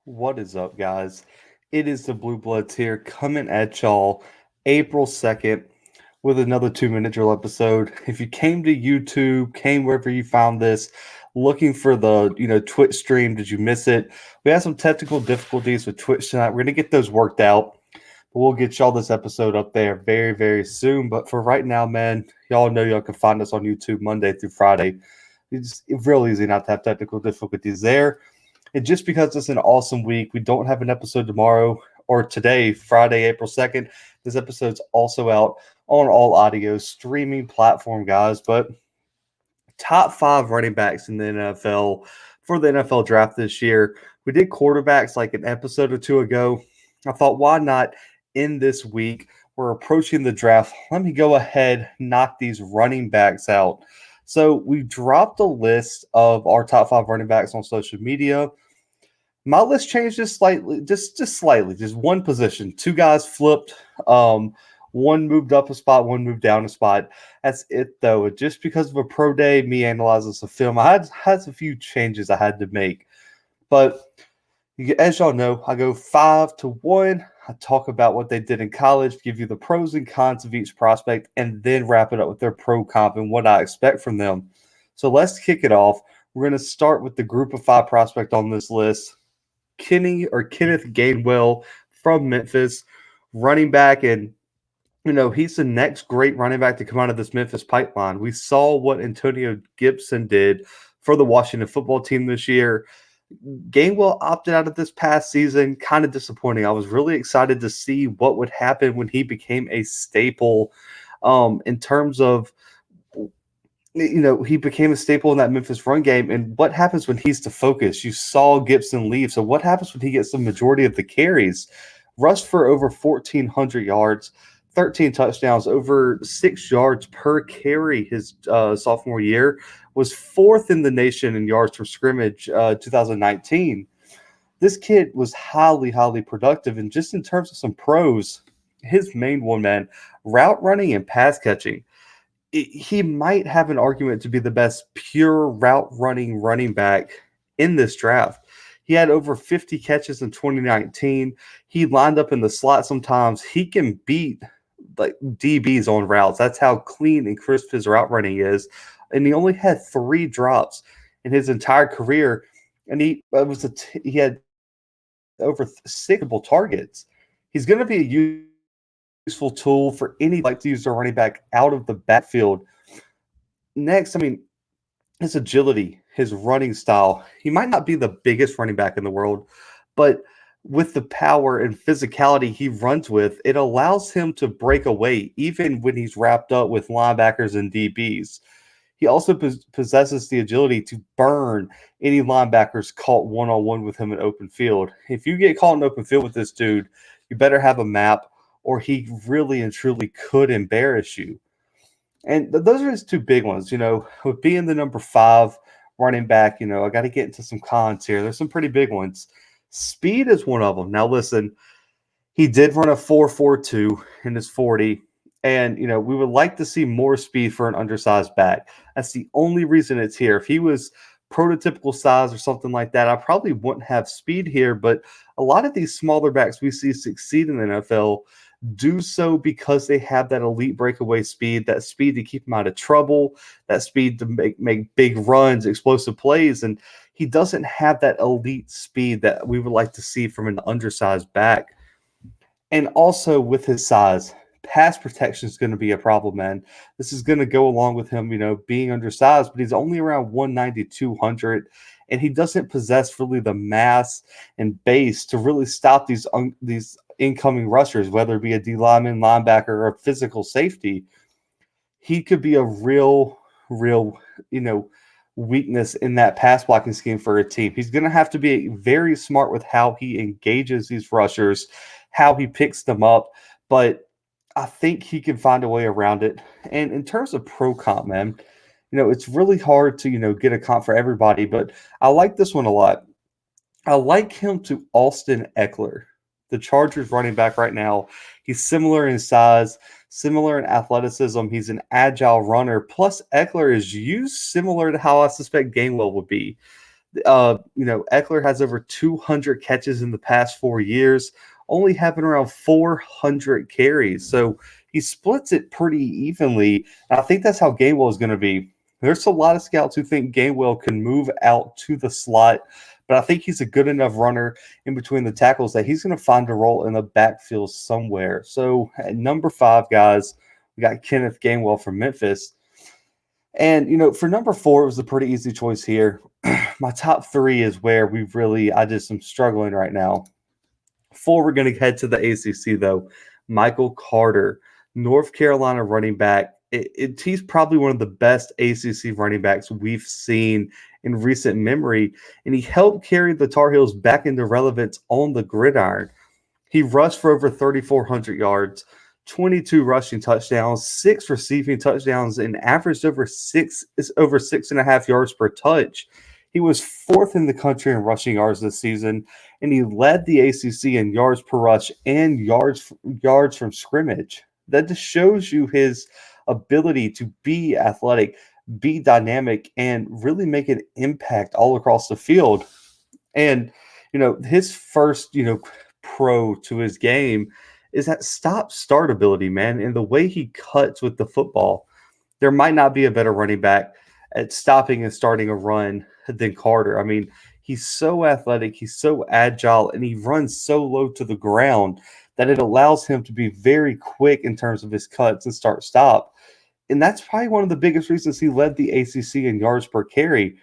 What is up, guys? It is the Bluebloods here coming at y'all April 2nd with another 2 minute drill episode. If you came to YouTube, came wherever you found this, looking for the Twitch stream, did you miss it? We had some technical difficulties with Twitch tonight. We're gonna get those worked out. But we'll get y'all this episode up there very, very soon. But for right now, man, y'all know y'all can find us on YouTube Monday through Friday. It's real easy not to have technical difficulties there. And just because it's an awesome week, we don't have an episode tomorrow or today, Friday, April 2nd. This episode's also out on all audio streaming platform, guys. But top 5 running backs in the NFL for the NFL draft this year. We did quarterbacks like an episode or two ago. I thought, why not in this week? We're approaching the draft. Let me go ahead, knock these running backs out. So we dropped a list of our top 5 running backs on social media. My list changed just slightly, just slightly, just one position. Two guys flipped. One moved up a spot, one moved down a spot. That's it, though. Just because of a pro day, me analyzing some film, I had a few changes I had to make. But as y'all know, I go 5 to 1. I talk about what they did in college, give you the pros and cons of each prospect, and then wrap it up with their pro comp and what I expect from them. So let's kick it off. We're going to start with the group of 5 prospect on this list. Kenneth Gainwell from Memphis, running back, and he's the next great running back to come out of this Memphis pipeline. We saw what Antonio Gibson did for the Washington football team this year. Gainwell opted out of this past season, kind of disappointing. I was really excited to see what would happen when he became a staple in terms of he became a staple in that Memphis run game. And what happens when he's the focus? You saw Gibson leave. So what happens when he gets the majority of the carries? Rushed for over 1,400 yards, 13 touchdowns, over 6 yards per carry his sophomore year, was 4th in the nation in yards per scrimmage 2019. This kid was highly, highly productive. And just in terms of some pros, his main one, man, route running and pass catching. He might have an argument to be the best pure route running back in this draft. He had over 50 catches in 2019. He lined up in the slot sometimes. He can beat like DBs on routes. That's how clean and crisp his route running is. And he only had 3 drops in his entire career. And he had over 6 targets. He's going to be a useful tool for any like to use their running back out of the backfield. Next, his agility, his running style. He might not be the biggest running back in the world, but with the power and physicality he runs with, it allows him to break away even when he's wrapped up with linebackers and DBs. He also possesses the agility to burn any linebackers caught one-on-one with him in open field. If you get caught in open field with this dude, you better have a map, or he really and truly could embarrass you. And those are his 2 big ones. With being the number 5 running back, I got to get into some cons here. There's some pretty big ones. Speed is one of them. Now, listen, he did run a 4.42 in his 40. And, we would like to see more speed for an undersized back. That's the only reason it's here. If he was prototypical size or something like that, I probably wouldn't have speed here. But a lot of these smaller backs we see succeed in the NFL do so because they have that elite breakaway speed, that speed to keep them out of trouble, that speed to make big runs, explosive plays. And he doesn't have that elite speed that we would like to see from an undersized back. And also with his size, pass protection is going to be a problem, man. This is going to go along with him, being undersized, but he's only around 190, 200, and he doesn't possess really the mass and base to really stop these incoming rushers, whether it be a D lineman, linebacker, or a physical safety. He could be a real, weakness in that pass blocking scheme for a team. He's going to have to be very smart with how he engages these rushers, how he picks them up, but I think he can find a way around it. And in terms of pro comp, man, it's really hard to, get a comp for everybody, but I like this one a lot. I like him to Austin Eckler, the Chargers running back right now. He's similar in size, similar in athleticism. He's an agile runner. Plus, Eckler is used similar to how I suspect Gainwell would be. Eckler has over 200 catches in the past 4 years, only having around 400 carries. So he splits it pretty evenly. And I think that's how Gainwell is going to be. There's a lot of scouts who think Gainwell can move out to the slot, but I think he's a good enough runner in between the tackles that he's going to find a role in the backfield somewhere. So at number 5, guys, we got Kenneth Gainwell from Memphis. And, for number 4, it was a pretty easy choice here. My top 3 is where I just am struggling right now. 4, we're going to head to the ACC, though. Michael Carter, North Carolina running back. He's probably one of the best ACC running backs we've seen in recent memory, and he helped carry the Tar Heels back into relevance on the gridiron. He rushed for over 3,400 yards, 22 rushing touchdowns, 6 receiving touchdowns, and averaged over 6.5 yards per touch. He was 4th in the country in rushing yards this season, and he led the ACC in yards per rush and yards from scrimmage. That just shows you his ability to be athletic, be dynamic, and really make an impact all across the field. And, his first, pro to his game is that stop-start ability, man, and the way he cuts with the football. There might not be a better running back at stopping and starting a run than Carter. I mean, he's so athletic, he's so agile, and he runs so low to the ground that it allows him to be very quick in terms of his cuts and start-stop. And that's probably one of the biggest reasons he led the ACC in yards per carry.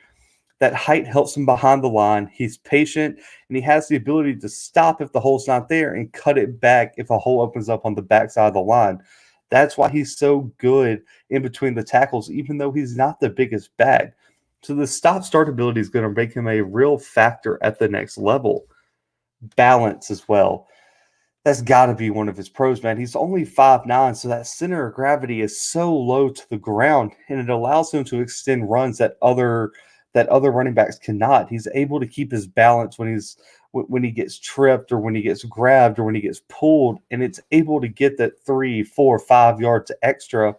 That height helps him behind the line. He's patient, and he has the ability to stop if the hole's not there and cut it back if a hole opens up on the backside of the line. That's why he's so good in between the tackles, even though he's not the biggest back. So the stop-start ability is going to make him a real factor at the next level. Balance as well. That's got to be one of his pros, man. He's only 5'9", so that center of gravity is so low to the ground, and it allows him to extend runs that other running backs cannot. He's able to keep his balance when he gets tripped or when he gets grabbed or when he gets pulled, and it's able to get that 3, 4, 5 yards extra,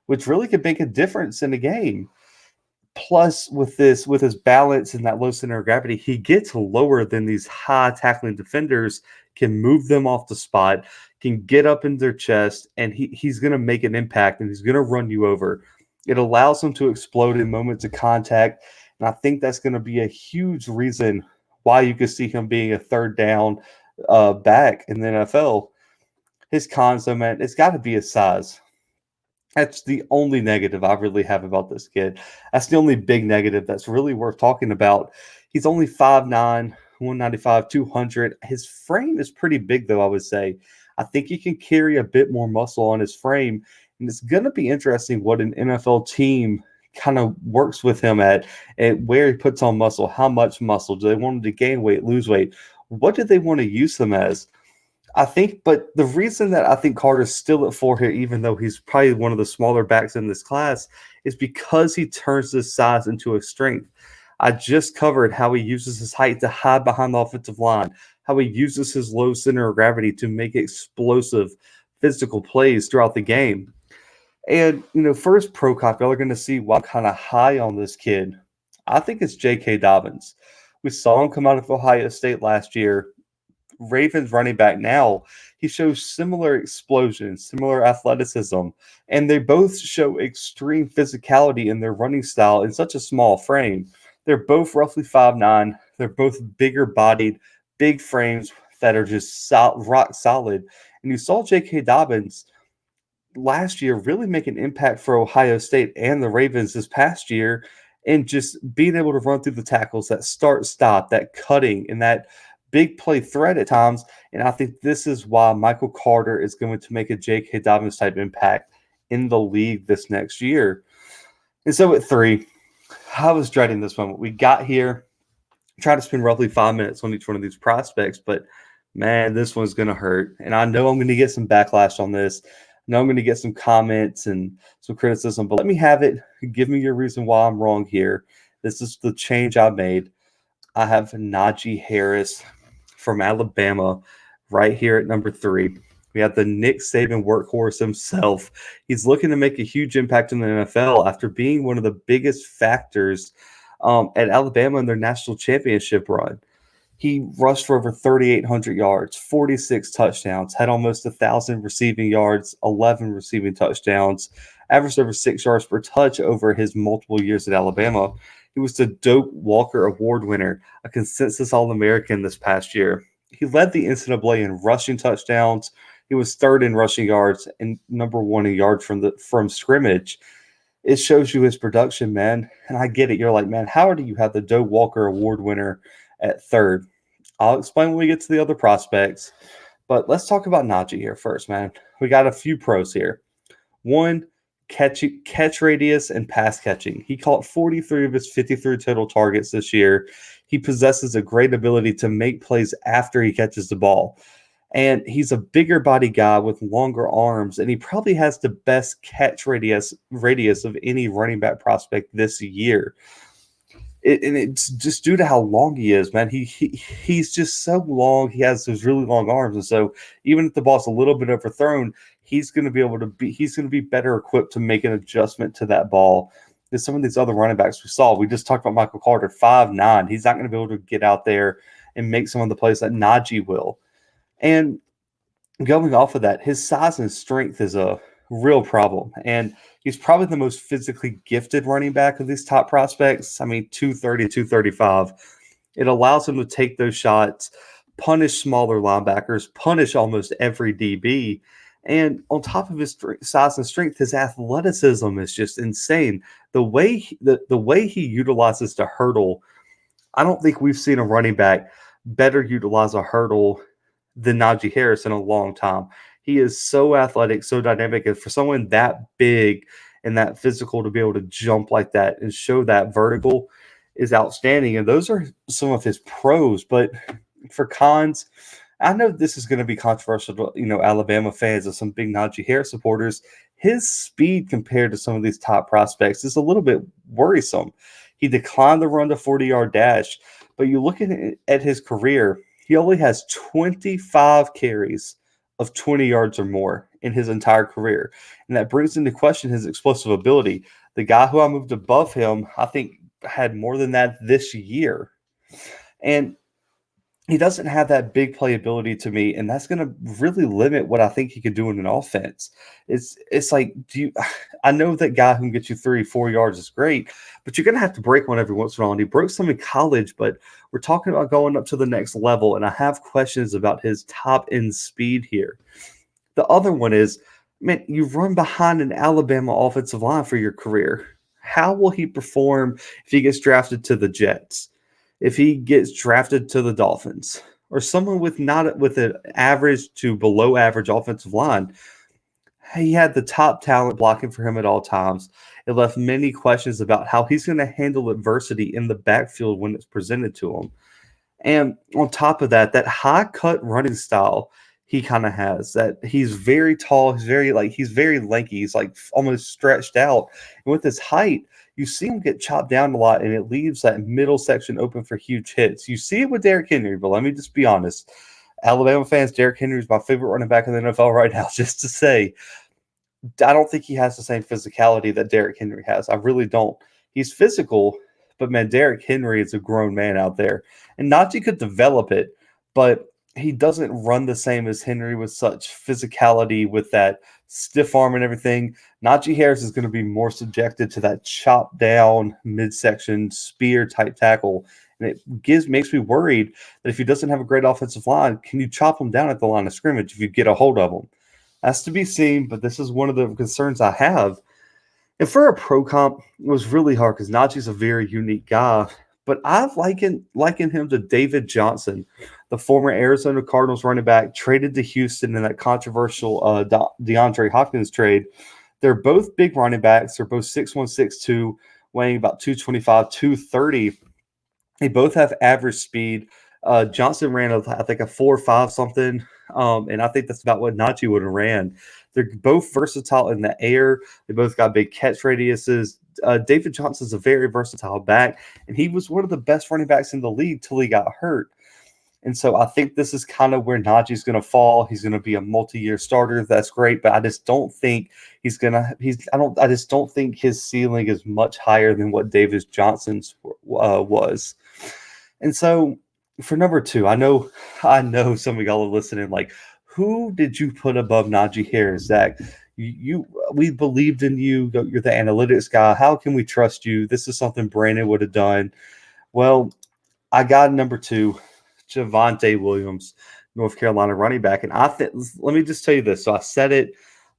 which really could make a difference in the game. Plus, with his balance and that low center of gravity, he gets lower than these high tackling defenders, can move them off the spot, can get up in their chest, and he's going to make an impact, and he's going to run you over. It allows him to explode in moments of contact, and I think that's going to be a huge reason why you could see him being a third down back in the NFL. His cons, though, man, it's got to be his size. That's the only negative I really have about this kid. That's the only big negative that's really worth talking about. He's only 5'9", 195, 200. His frame is pretty big, though, I would say. I think he can carry a bit more muscle on his frame, and it's going to be interesting what an NFL team kind of works with him at and where he puts on muscle, how much muscle. Do they want him to gain weight, lose weight? What do they want to use him as? But the reason that I think Carter's still at 4 here, even though he's probably one of the smaller backs in this class, is because he turns his size into a strength. I just covered how he uses his height to hide behind the offensive line, how he uses his low center of gravity to make explosive physical plays throughout the game. And, for his pro comp, y'all are going to see why I'm kind of high on this kid. I think it's J.K. Dobbins. We saw him come out of Ohio State last year. Ravens running back now, he shows similar explosion, similar athleticism, and they both show extreme physicality in their running style in such a small frame. They're both roughly 5'9". They're both bigger bodied, big frames that are just rock solid. And you saw J.K. Dobbins last year really make an impact for Ohio State and the Ravens this past year, and just being able to run through the tackles, that start-stop, that cutting, and that big play threat at times. And I think this is why Michael Carter is going to make a J.K. Dobbins type impact in the league this next year. And so at 3, I was dreading this moment. We got here, tried to spend roughly 5 minutes on each one of these prospects, but man, this one's going to hurt. And I know I'm going to get some backlash on this. I know I'm going to get some comments and some criticism, but let me have it. Give me your reason why I'm wrong here. This is the change I made. I have Najee Harris from Alabama right here at number 3. We have the Nick Saban workhorse himself. He's looking to make a huge impact in the NFL after being one of the biggest factors At Alabama in their national championship run. He rushed for over 3,800 yards, 46 touchdowns, had almost 1,000 receiving yards, 11 receiving touchdowns, averaged over 6 yards per touch over his multiple years at Alabama. He was the Doak Walker Award winner, a consensus All American this past year. He led the NCAA in rushing touchdowns. He was third in rushing yards and number one in yards from scrimmage. It shows you his production, man. And I get it. You're like, man, how do you have the Doak Walker Award winner at third? I'll explain when we get to the other prospects. But let's talk about Najee here first, man. We got a few pros here. One, catch radius and pass catching. He caught 43 of his 53 total targets this year. He possesses a great ability to make plays after he catches the ball. And he's a bigger body guy with longer arms, and he probably has the best catch radius of any running back prospect this year. And it's just due to how long he is, man. He's just so long. He has those really long arms, and so even if the ball's a little bit overthrown, he's going to be better equipped to make an adjustment to that ball than some of these other running backs we saw. We just talked about Michael Carter, 5'9". He's not going to be able to get out there and make some of the plays that Najee will. And going off of that, his size and strength is a real problem. And he's probably the most physically gifted running back of these top prospects. I mean, 230, 235. It allows him to take those shots, punish smaller linebackers, punish almost every DB. And on top of his size and strength, his athleticism is just insane. The way he utilizes the hurdle, I don't think we've seen a running back better utilize a hurdle than Najee Harris in a long time. He is so athletic, so dynamic, and for someone that big and that physical to be able to jump like that and show that vertical is outstanding. And those are some of his pros. But for cons, I know this is going to be controversial to, Alabama fans and some big Najee Harris supporters. His speed compared to some of these top prospects is a little bit worrisome. He declined the run to 40-yard dash, but you look at his career, he only has 25 carries of 20 yards or more in his entire career. And that brings into question his explosive ability. The guy who I moved above him, I think, had more than that this year. And he doesn't have that big playability to me, and that's going to really limit what I think he could do in an offense. It's like, I know that guy who can get you 3-4 yards is great, but you're going to have to break one every once in a while. And he broke some in college, but we're talking about going up to the next level, and I have questions about his top-end speed here. The other one is, man, you run behind an Alabama offensive line for your career. How will he perform if he gets drafted to the Jets? If he gets drafted to the Dolphins, or someone with an average to below average offensive line? He had the top talent blocking for him at all times. It left many questions about how he's going to handle adversity in the backfield when it's presented to him. And on top of that high cut running style he kind of has, that he's very tall, he's very lanky, he's like almost stretched out. And with his height, you see him get chopped down a lot, and it leaves that middle section open for huge hits. You see it with Derrick Henry, but let me just be honest. Alabama fans, Derrick Henry is my favorite running back in the NFL right now, just to say. I don't think he has the same physicality that Derrick Henry has. I really don't. He's physical, but, man, Derrick Henry is a grown man out there. And Najee could develop it, but he doesn't run the same as Henry with such physicality, with that stiff arm and everything. Najee Harris is going to be more subjected to that chop down midsection spear type tackle. And it makes me worried that if he doesn't have a great offensive line, can you chop him down at the line of scrimmage if you get a hold of him? That's to be seen, but this is one of the concerns I have. And for a pro comp, it was really hard because Najee's a very unique guy. But I've likened him to David Johnson, the former Arizona Cardinals running back, traded to Houston in that controversial DeAndre Hopkins trade. They're both big running backs. They're both 6'1", 6'2", weighing about 225, 230. They both have average speed. Johnson ran, I think, a 4.5 something, and I think that's about what Najee would have ran. They're both versatile in the air. They both got big catch radiuses. David Johnson's a very versatile back, and he was one of the best running backs in the league till he got hurt. And so I think this is kind of where Najee's going to fall. He's going to be a multi-year starter. That's great, but I just don't think I just don't think his ceiling is much higher than what Davis Johnson's was. And so for number two, I know some of y'all are listening like, who did you put above Najee Harris, Zach? We believed in you. You're the analytics guy. How can we trust you? This is something Brandon would have done. Well, I got number two, Javonte Williams, North Carolina running back. And I think, let me just tell you this. So I said it.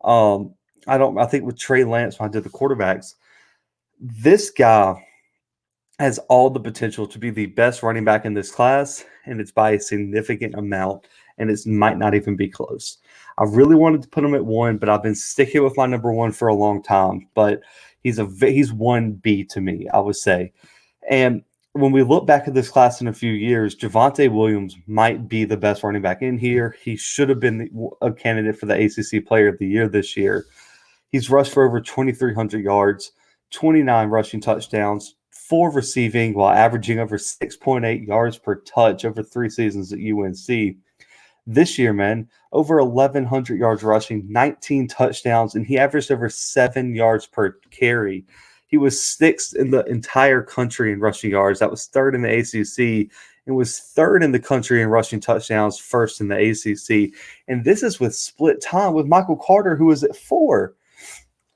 I think with Trey Lance when I did the quarterbacks, this guy has all the potential to be the best running back in this class, and it's by a significant amount, and it might not even be close. I really wanted to put him at one, but I've been sticking with my number one for a long time. But he's 1B to me, I would say. And when we look back at this class in a few years, Javonte Williams might be the best running back in here. He should have been a candidate for the ACC Player of the Year this year. He's rushed for over 2,300 yards, 29 rushing touchdowns, 4 receiving, while averaging over 6.8 yards per touch over 3 seasons at UNC. This year, man, over 1,100 yards rushing, 19 touchdowns, and he averaged over 7 yards per carry. He was 6th in the entire country in rushing yards. That was 3rd in the ACC and was 3rd in the country in rushing touchdowns, 1st in the ACC. And this is with split time with Michael Carter, who was at 4.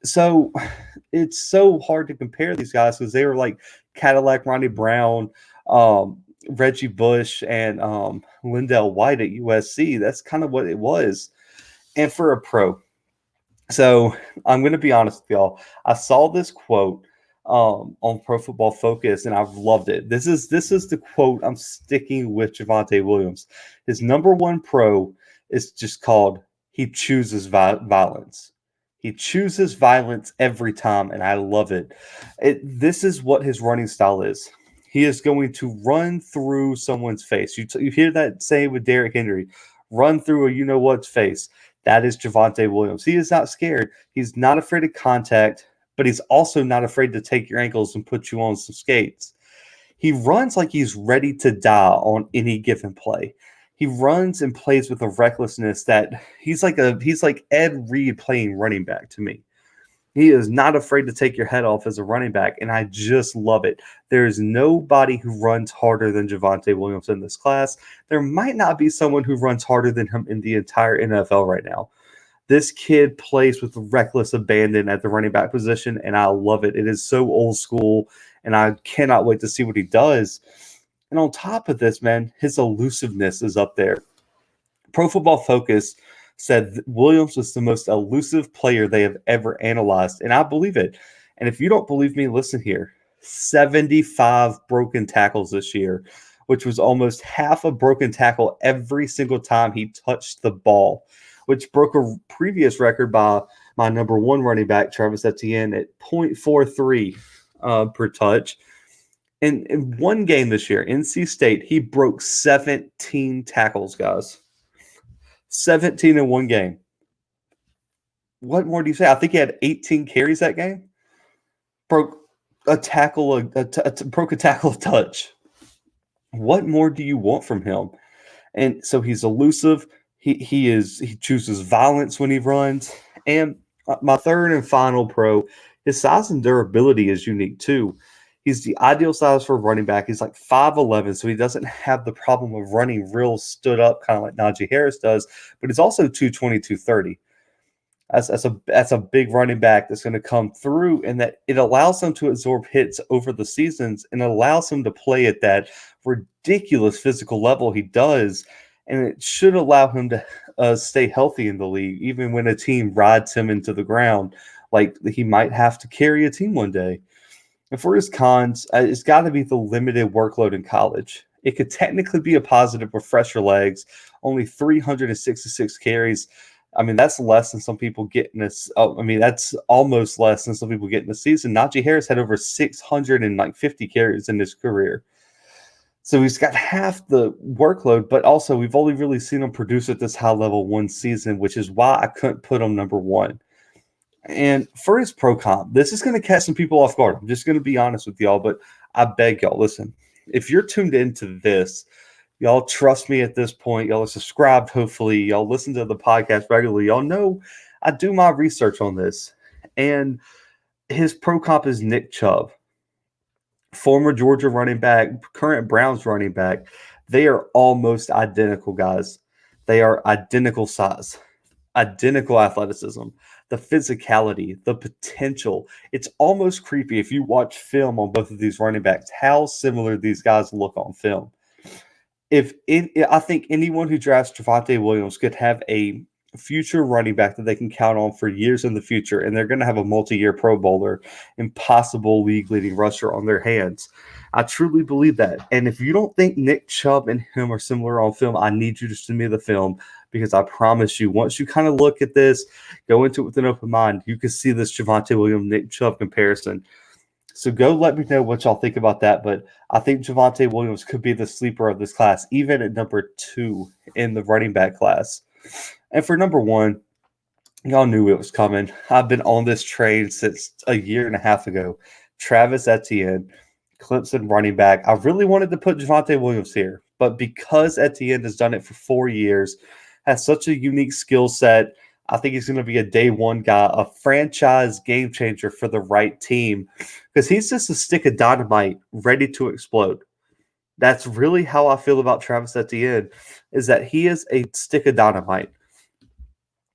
So it's so hard to compare these guys because they were like Cadillac Ronnie Brown, Reggie Bush, and Lindell White at USC. That's kind of what it was. And for a pro. So I'm going to be honest with y'all. I saw this quote on Pro Football Focus, and I've loved it. This is the quote I'm sticking with Javonte Williams. His number one pro is just called, he chooses violence. He chooses violence every time, and I love it. This is what his running style is. He is going to run through someone's face. You hear that saying with Derrick Henry, run through a you-know-what's face. That is Javonte Williams. He is not scared. He's not afraid of contact, but he's also not afraid to take your ankles and put you on some skates. He runs like he's ready to die on any given play. He runs and plays with a recklessness that he's like Ed Reed playing running back to me. He is not afraid to take your head off as a running back, and I just love it. There is nobody who runs harder than Javonte Williams in this class. There might not be someone who runs harder than him in the entire NFL right now. This kid plays with reckless abandon at the running back position, and I love it. It is so old school, and I cannot wait to see what he does. And on top of this, man, his elusiveness is up there. Pro Football Focus said Williams was the most elusive player they have ever analyzed, and I believe it. And if you don't believe me, listen here. 75 broken tackles this year, which was almost half a broken tackle every single time he touched the ball, which broke a previous record by my number one running back, Travis Etienne, at 0.43 per touch. In one game this year, NC State, he broke 17 tackles, guys. 17 in one game. What more do you say? I think he had 18 carries that game. Broke a tackle, broke a tackle a touch. What more do you want from him? And so he's elusive. He chooses violence when he runs. And my third and final pro, his size and durability is unique too. He's the ideal size for a running back. He's like 5'11", so he doesn't have the problem of running real stood up, kind of like Najee Harris does, but he's also 220, 230. That's a big running back that's going to come through, and that it allows him to absorb hits over the seasons and allows him to play at that ridiculous physical level he does, and it should allow him to stay healthy in the league, even when a team rides him into the ground, like he might have to carry a team one day. And for his cons, it's got to be the limited workload in college. It could technically be a positive with fresher legs, only 366 carries. I mean, that's less than some people get in this. That's almost less than some people get in the season. Najee Harris had over 650 carries in his career. So he's got half the workload, but also we've only really seen him produce at this high level one season, which is why I couldn't put him number one. And for his pro comp, this is going to catch some people off guard. I'm just going to be honest with y'all, but I beg y'all, listen, if you're tuned into this, Y'all trust me at this point. Y'all are subscribed, hopefully. Y'all listen to the podcast regularly. Y'all know I do my research on this. And his pro comp is Nick Chubb, former Georgia running back, current Browns running back. They are almost identical, guys. They are identical size, identical athleticism, the physicality, the potential. It's almost creepy if you watch film on both of these running backs, how similar these guys look on film. I think anyone who drafts Javonte Williams could have a future running back that they can count on for years in the future, and they're going to have a multi-year Pro Bowler and possible league-leading rusher on their hands. I truly believe that. And if you don't think Nick Chubb and him are similar on film, I need you to send me the film, because I promise you, once you kind of look at this, go into it with an open mind, you can see this Javonte Williams, Nick Chubb comparison. So go let me know what y'all think about that. But I think Javonte Williams could be the sleeper of this class, even at number 2 in the running back class. And for number 1, y'all knew it was coming. I've been on this train since a year and a half ago. Travis Etienne, Clemson running back. I really wanted to put Javonte Williams here, but because Etienne has done it for 4 years, has such a unique skill set, I think he's going to be a day one guy, a franchise game changer for the right team, because he's just a stick of dynamite ready to explode. That's really how I feel about Travis Etienne, is that he is a stick of dynamite.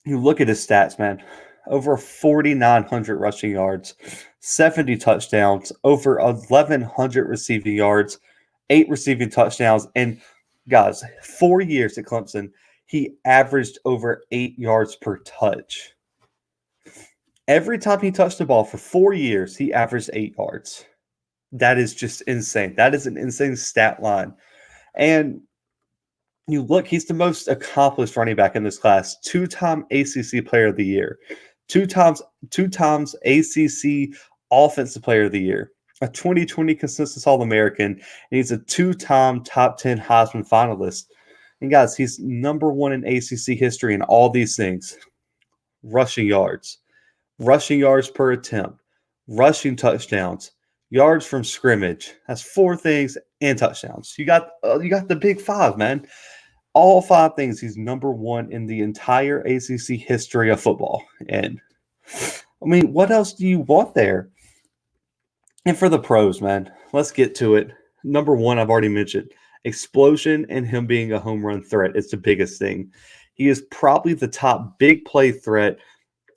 You look at his stats, man. Over 4,900 rushing yards, 70 touchdowns, over 1,100 receiving yards, 8 receiving touchdowns. And guys, 4 years at Clemson, he averaged over 8 yards per touch. Every time he touched the ball for 4 years, he averaged 8 yards. That is just insane. That is an insane stat line. And you look, he's the most accomplished running back in this class. 2-time ACC Player of the Year. Two times ACC Offensive Player of the Year. A 2020 consensus All-American. And he's a 2-time top 10 Heisman finalist. And guys, he's number 1 in ACC history in all these things. Rushing yards per attempt, rushing touchdowns, yards from scrimmage. That's 4 things, and touchdowns. You got the big 5, man. All 5 things. He's number 1 in the entire ACC history of football. And I mean, what else do you want there? And for the pros, man, let's get to it. Number 1, I've already mentioned. Explosion and him being a home run threat is the biggest thing. He is probably the top big play threat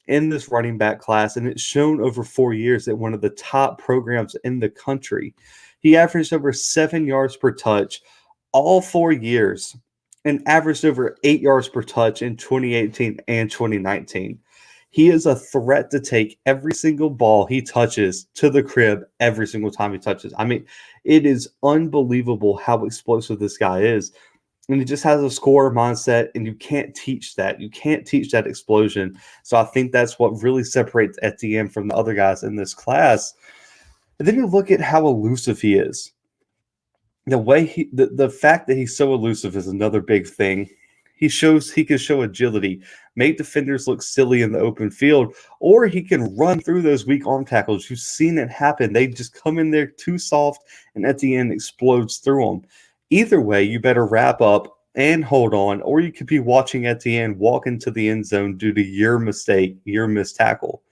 in this running back class, and it's shown over 4 years at one of the top programs in the country. He averaged over 7 yards per touch all 4 years and averaged over 8 yards per touch in 2018 and 2019. He is a threat to take every single ball he touches to the crib every single time he touches. I mean, it is unbelievable how explosive this guy is. And he just has a scorer mindset, and you can't teach that. You can't teach that explosion. So I think that's what really separates Etienne from the other guys in this class. And then you look at how elusive he is. The fact that he's so elusive is another big thing. He can show agility, make defenders look silly in the open field, or he can run through those weak arm tackles. You've seen it happen. They just come in there too soft, and Etienne explodes through them. Either way, you better wrap up and hold on, or you could be watching Etienne walk into the end zone due to your mistake, your missed tackle.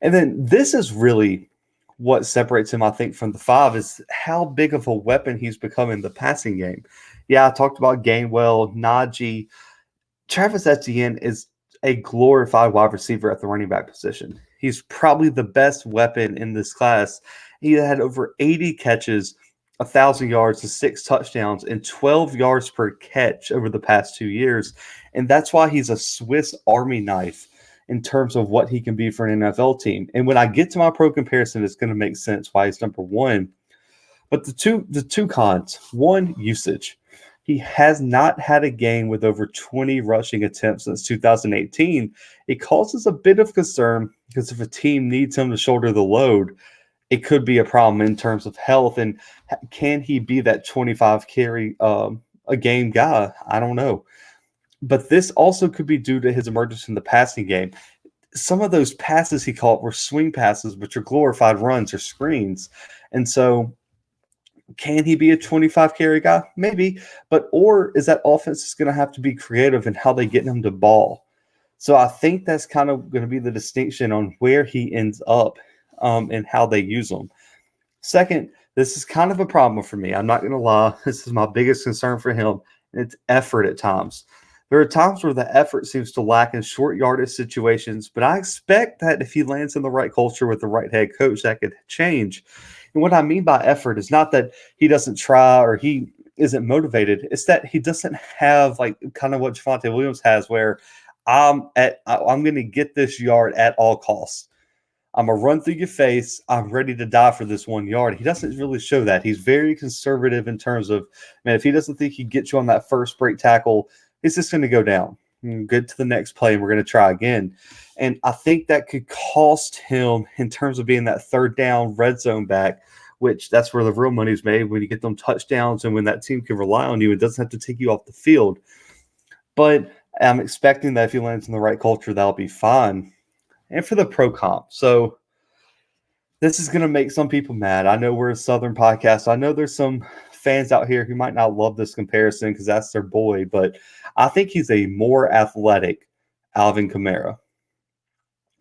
And then this is really what separates him, I think, from the 5 is how big of a weapon he's become in the passing game. Yeah, I talked about Gainwell, Najee. Travis Etienne is a glorified wide receiver at the running back position. He's probably the best weapon in this class. He had over 80 catches, 1,000 yards to 6 touchdowns, and 12 yards per catch over the past 2 years. And that's why he's a Swiss Army knife in terms of what he can be for an NFL team. And when I get to my pro comparison, it's going to make sense why he's number 1. But the two cons: 1, usage. He has not had a game with over 20 rushing attempts since 2018. It causes a bit of concern because if a team needs him to shoulder the load, it could be a problem in terms of health. And can he be that 25 carry a game guy? I don't know. But this also could be due to his emergence in the passing game. Some of those passes he caught were swing passes, which are glorified runs or screens. And so Can he be a 25 carry guy? Maybe. Or is that offense is going to have to be creative in how they get him to ball? So I think that's kind of going to be the distinction on where he ends up and how they use him. Second, this is kind of a problem for me. I'm not going to lie. This is my biggest concern for him. It's effort at times. There are times where the effort seems to lack in short yardage situations, but I expect that if he lands in the right culture with the right head coach, that could change. And what I mean by effort is not that he doesn't try or he isn't motivated. It's that he doesn't have like kind of what Javonte Williams has, where I'm going to get this yard at all costs. I'm going to run through your face. I'm ready to die for this 1 yard. He doesn't really show that. He's very conservative in terms of, man, if he doesn't think he gets you on that first break tackle, it's just going to go down. Get to the next play, and we're going to try again. And I think that could cost him in terms of being that third down red zone back, which that's where the real money's made, when you get them touchdowns and when that team can rely on you. It doesn't have to take you off the field. But I'm expecting that if he lands in the right culture, that'll be fine. And for the pro comp, so this is going to make some people mad. I know we're a Southern podcast. I know there's some fans out here who might not love this comparison because that's their boy, but I think he's a more athletic Alvin Kamara.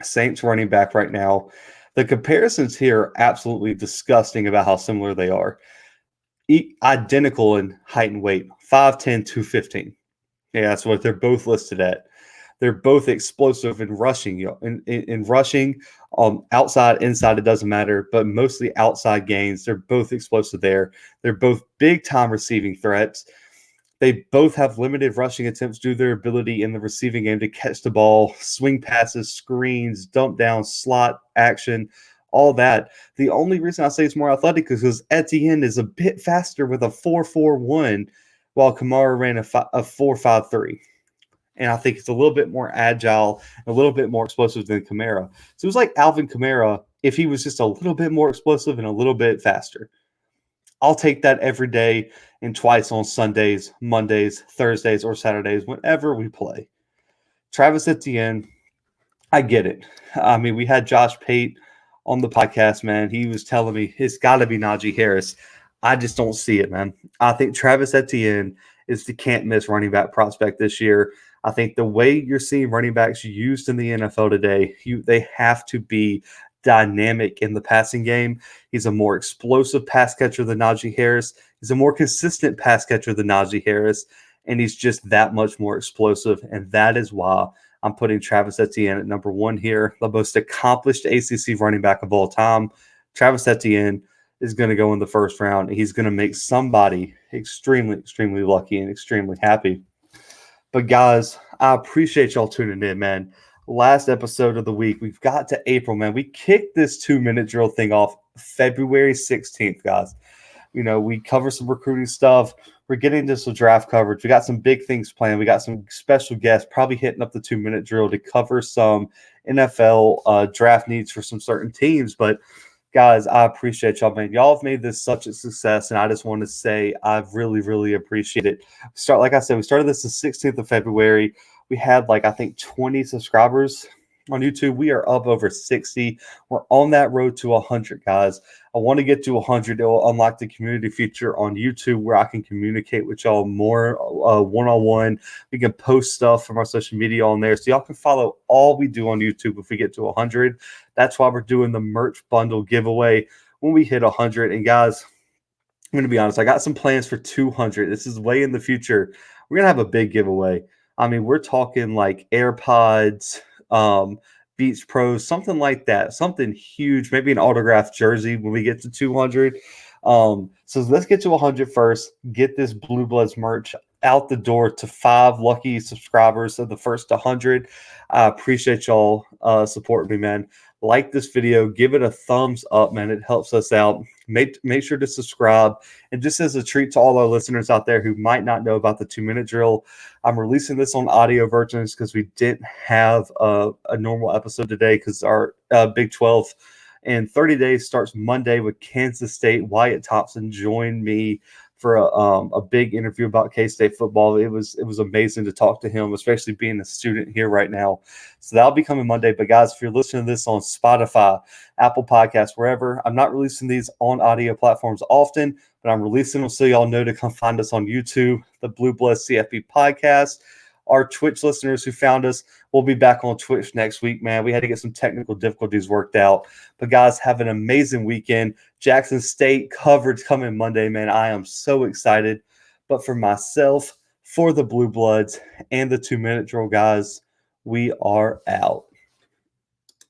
Saints running back right now. The comparisons here are absolutely disgusting about how similar they are. Identical in height and weight, 5'10", 215. Yeah, that's what they're both listed at. They're both explosive in rushing. In rushing, outside, inside, it doesn't matter, but mostly outside gains. They're both explosive there. They're both big-time receiving threats. They both have limited rushing attempts due to their ability in the receiving game to catch the ball, swing passes, screens, dump down, slot action, all that. The only reason I say it's more athletic is because Etienne is a bit faster with a 4.41, while Kamara ran a 4.53. And I think it's a little bit more agile, a little bit more explosive than Kamara. So it was like Alvin Kamara if he was just a little bit more explosive and a little bit faster. I'll take that every day and twice on Sundays, Mondays, Thursdays, or Saturdays, whenever we play. Travis Etienne, I get it. I mean, we had Josh Pate on the podcast, man. He was telling me it's got to be Najee Harris. I just don't see it, man. I think Travis Etienne is the can't-miss running back prospect this year. I think the way you're seeing running backs used in the NFL today, they have to be dynamic in the passing game. He's a more explosive pass catcher than Najee Harris. He's a more consistent pass catcher than Najee Harris, and he's just that much more explosive, and that is why I'm putting Travis Etienne at number one here, the most accomplished ACC running back of all time. Travis Etienne is going to go in the first round. He's going to make somebody extremely, extremely lucky and extremely happy. But guys, I appreciate y'all tuning in, man. Last episode of the week, we've got to April, man. We kicked this 2-minute drill thing off February 16th, guys. You know, we cover some recruiting stuff. We're getting into some draft coverage. We got some big things planned. We got some special guests probably hitting up the 2-minute drill to cover some NFL draft needs for some certain teams. But guys, I appreciate y'all, man. Y'all have made this such a success, and I just want to say I really, really appreciate it. Like I said, we started this the 16th of February. We had, I think 20 subscribers on YouTube. We are up over 60. We're on that road to 100, guys. I want to get to 100. It will unlock the community feature on YouTube where I can communicate with y'all more one-on-one. We can post stuff from our social media on there, so y'all can follow all we do on YouTube if we get to 100. That's why we're doing the merch bundle giveaway when we hit 100. And guys, I'm going to be honest, I got some plans for 200. This is way in the future. We're going to have a big giveaway. I mean, we're talking like AirPods, Beats Pros, something like that, something huge, maybe an autographed jersey when we get to 200. So let's get to 100 first, get this Bluebloods merch out the door to 5 lucky subscribers of the first 100. I appreciate y'all supporting me, man. Like this video, give it a thumbs up, man. It helps us out. Make sure to subscribe. And just as a treat to all our listeners out there who might not know about the 2-minute drill, I'm releasing this on audio versions because we didn't have a normal episode today because our Big 12 in 30 days starts Monday with Kansas State. Wyatt Thompson joined me for a big interview about K-State football. It was amazing to talk to him, especially being a student here right now. So that'll be coming Monday. But guys, if you're listening to this on Spotify, Apple Podcasts, wherever, I'm not releasing these on audio platforms often, but I'm releasing them so y'all know to come find us on YouTube, the Bluebloods CFB podcast. Our Twitch listeners who found us, we'll be back on Twitch next week, man. We had to get some technical difficulties worked out. But guys, have an amazing weekend. Jackson State coverage coming Monday, man. I am so excited. But for myself, for the Blue Bloods, and the 2 Minute Drill, guys, we are out.